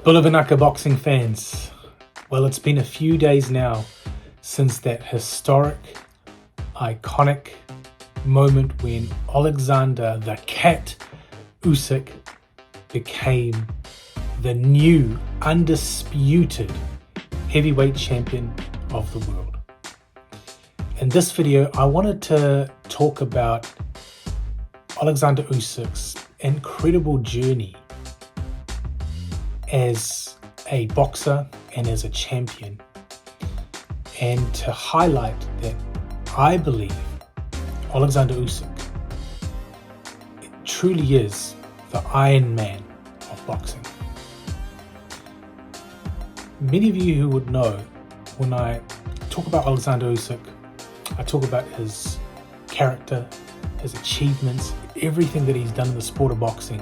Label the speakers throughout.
Speaker 1: Bula Vinaka boxing fans, well, it's been a few days now since that historic, iconic moment when Olexander the Cat Usyk became the new undisputed heavyweight champion of the world. In this video, I wanted to talk about Olexander Usyk's incredible journey as a boxer and as a champion, and to highlight that I believe Olexander Usyk truly is the Ironman of boxing. Many of you who would know, when I talk about Olexander Usyk, I talk about his character, his achievements, everything that he's done in the sport of boxing.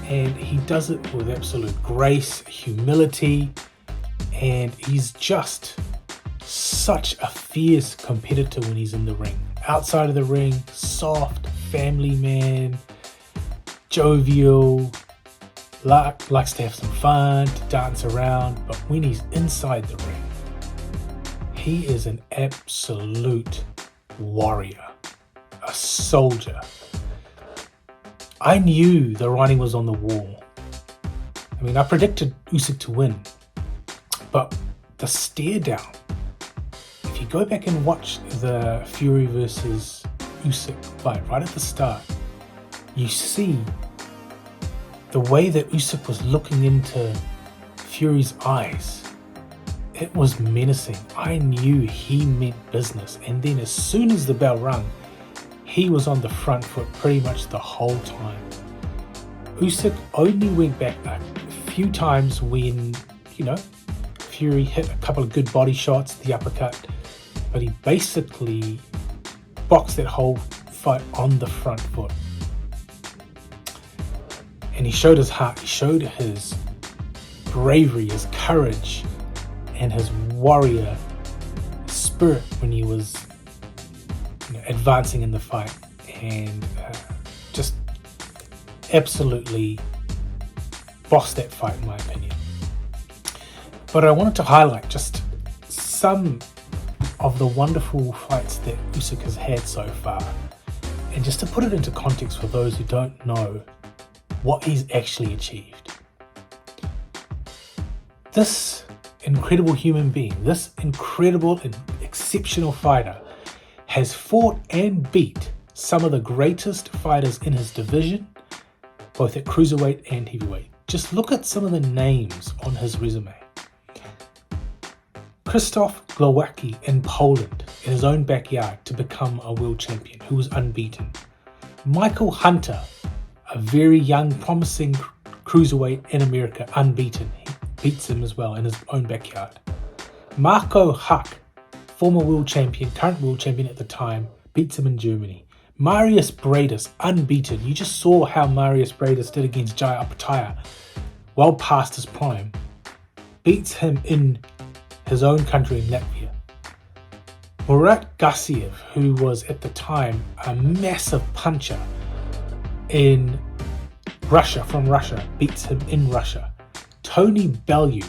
Speaker 1: And he does it with absolute grace, humility, and he's just such a fierce competitor when he's in the ring. Outside of the ring, soft, family man, jovial, likes to have some fun, to dance around, but when he's inside the ring, he is an absolute warrior, a soldier. I knew the writing was on the wall. I mean, I predicted Usyk to win, but the stare down, if you go back and watch the Fury versus Usyk fight right at the start, you see the way that Usyk was looking into Fury's eyes. It was menacing. I knew he meant business. And then as soon as the bell rung, he was on the front foot pretty much the whole time. Usyk only went back a few times when, Fury hit a couple of good body shots, the uppercut, but he basically boxed that whole fight on the front foot. And he showed his heart, he showed his bravery, his courage, and his warrior spirit when he was advancing in the fight, and just absolutely bossed that fight in my opinion. But I wanted to highlight just some of the wonderful fights that Usyk has had so far, and just to put it into context for those who don't know what he's actually achieved. This incredible human being, this incredible and exceptional fighter, has fought and beat some of the greatest fighters in his division, both at cruiserweight and heavyweight. Just look at some of the names on his resume. Krzysztof Glowacki in Poland, in his own backyard, to become a world champion, who was unbeaten. Michael Hunter, a very young, promising cruiserweight in America, unbeaten. He beats him as well in his own backyard. Marco Huck, former world champion, current world champion at the time, beats him in Germany. Marius Bradis, unbeaten. You just saw how Marius Bradis did against Jai Apataya, well past his prime. Beats him in his own country in Latvia. Murat Gassiev, who was at the time a massive puncher in Russia, from Russia, beats him in Russia. Tony Bellew,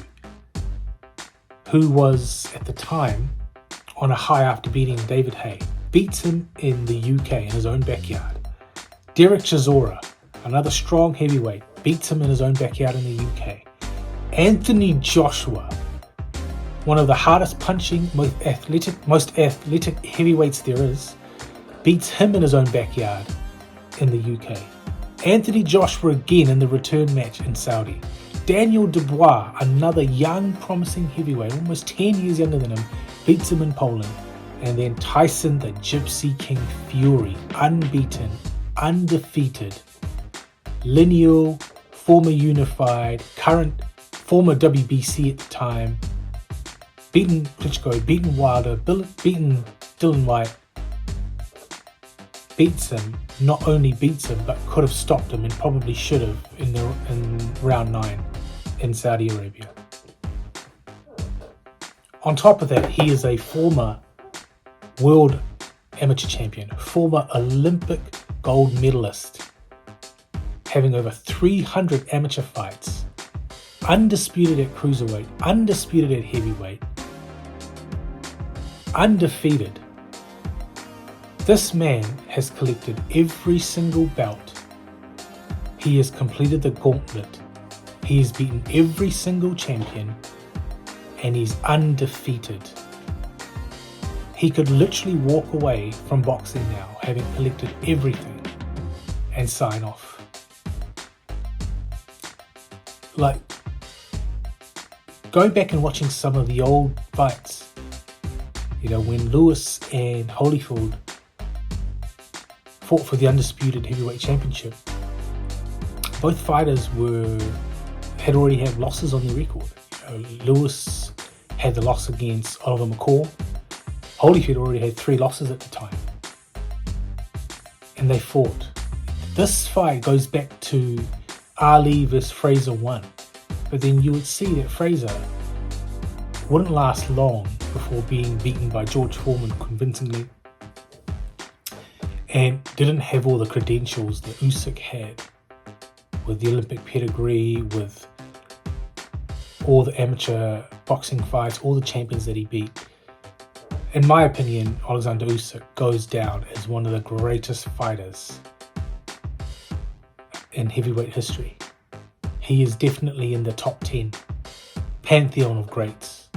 Speaker 1: who was at the time on a high after beating David Haye, beats him in the UK in his own backyard. Derek Chisora, another strong heavyweight, beats him in his own backyard in the UK. Anthony Joshua, one of the hardest punching, most athletic heavyweights there is, beats him in his own backyard in the UK. Anthony Joshua again in the return match in Saudi. Daniel Dubois, another young, promising heavyweight, almost 10 years younger than him, beats him in Poland. And then Tyson the Gypsy King Fury, unbeaten, undefeated, lineal, former unified, former WBC at the time, beaten Klitschko, beaten Wilder, beaten Dylan White, beats him, not only beats him, but could have stopped him and probably should have in round 9 in Saudi Arabia. On top of that, he is a former world amateur champion, former Olympic gold medalist, having over 300 amateur fights, undisputed at cruiserweight, undisputed at heavyweight, undefeated. This man has collected every single belt. He has completed the gauntlet. He has beaten every single champion, and he's undefeated. He could literally walk away from boxing now, having collected everything, and sign off. Like, going back and watching some of the old fights, when Lewis and Holyfield fought for the undisputed heavyweight championship, both fighters had already had losses on their record. Lewis had the loss against Oliver McCall. Holyfield already had 3 losses at the time, and they fought. This fight goes back to Ali versus Fraser 1, but then you would see that Fraser wouldn't last long before being beaten by George Foreman convincingly, and didn't have all the credentials that Usyk had, with the Olympic pedigree, with all the amateur boxing fights, all the champions that he beat. In my opinion, Olexander Usyk goes down as one of the greatest fighters in heavyweight history. He is definitely in the top 10, pantheon of greats.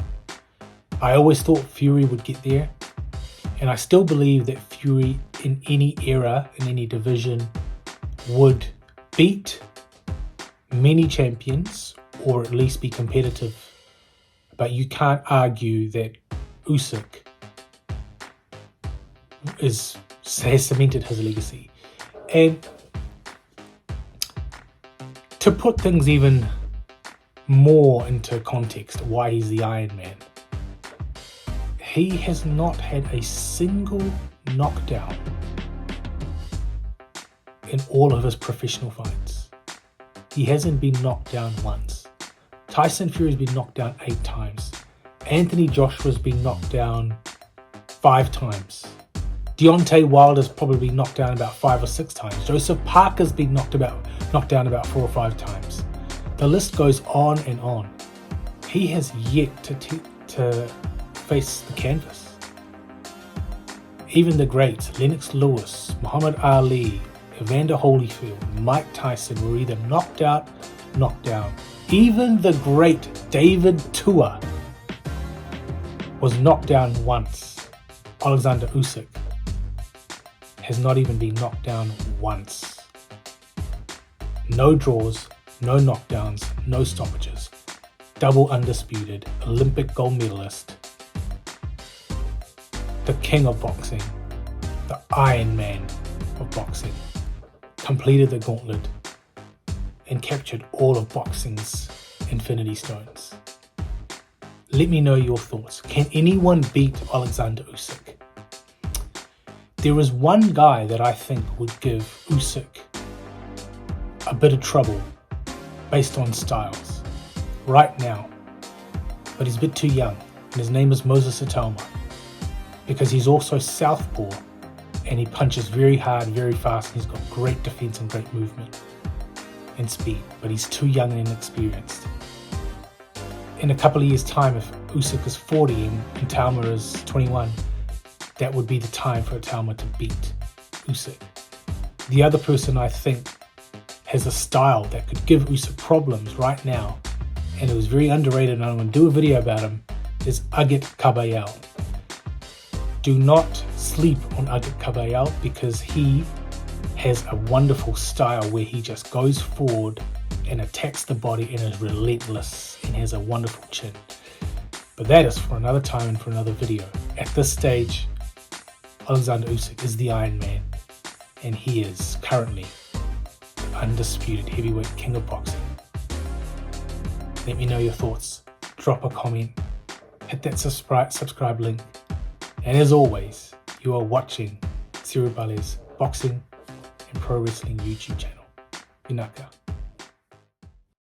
Speaker 1: I always thought Fury would get there, and I still believe that Fury in any era, in any division, would beat many champions, or at least be competitive. But you can't argue that Usyk has cemented his legacy. And to put things even more into context, why he's the Ironman, he has not had a single knockdown in all of his professional fights. He hasn't been knocked down once. Tyson Fury's been knocked down 8 times. Anthony Joshua's been knocked down 5 times. Deontay Wilder's probably been knocked down about 5 or 6 times. Joseph Parker's been knocked down about 4 or 5 times. The list goes on and on. He has yet to face the canvas. Even the greats, Lennox Lewis, Muhammad Ali, Evander Holyfield, Mike Tyson, were either knocked out, knocked down. Even the great David Tua was knocked down once. Olexander Usyk has not even been knocked down once. No draws, no knockdowns, no stoppages. Double undisputed, Olympic gold medalist, the king of boxing, the Iron Man of boxing, completed the gauntlet and captured all of boxing's infinity stones. Let me know your thoughts. Can anyone beat Olexander Usyk? There is one guy that I think would give Usyk a bit of trouble based on styles right now, but he's a bit too young, and his name is Moses Itauma, because he's also southpaw and he punches very hard, very fast, and he's got great defense and great movement and speed, but he's too young and inexperienced. In a couple of years' time, if Usyk is 40 and Itauma is 21, that would be the time for Itauma to beat Usyk. The other person I think has a style that could give Usyk problems right now, and it was very underrated, and I'm going to do a video about him, is Agit Kabayel. Do not sleep on Agit Kabayel, because he has a wonderful style where he just goes forward and attacks the body and is relentless and has a wonderful chin. But that is for another time and for another video. At this stage, Olexander Usyk is the Iron Man, and he is currently the undisputed heavyweight king of boxing. Let me know your thoughts. Drop a comment. Hit that subscribe link. And as always, you are watching Seru Bale's boxing and pro wrestling YouTube channel. Vinaka.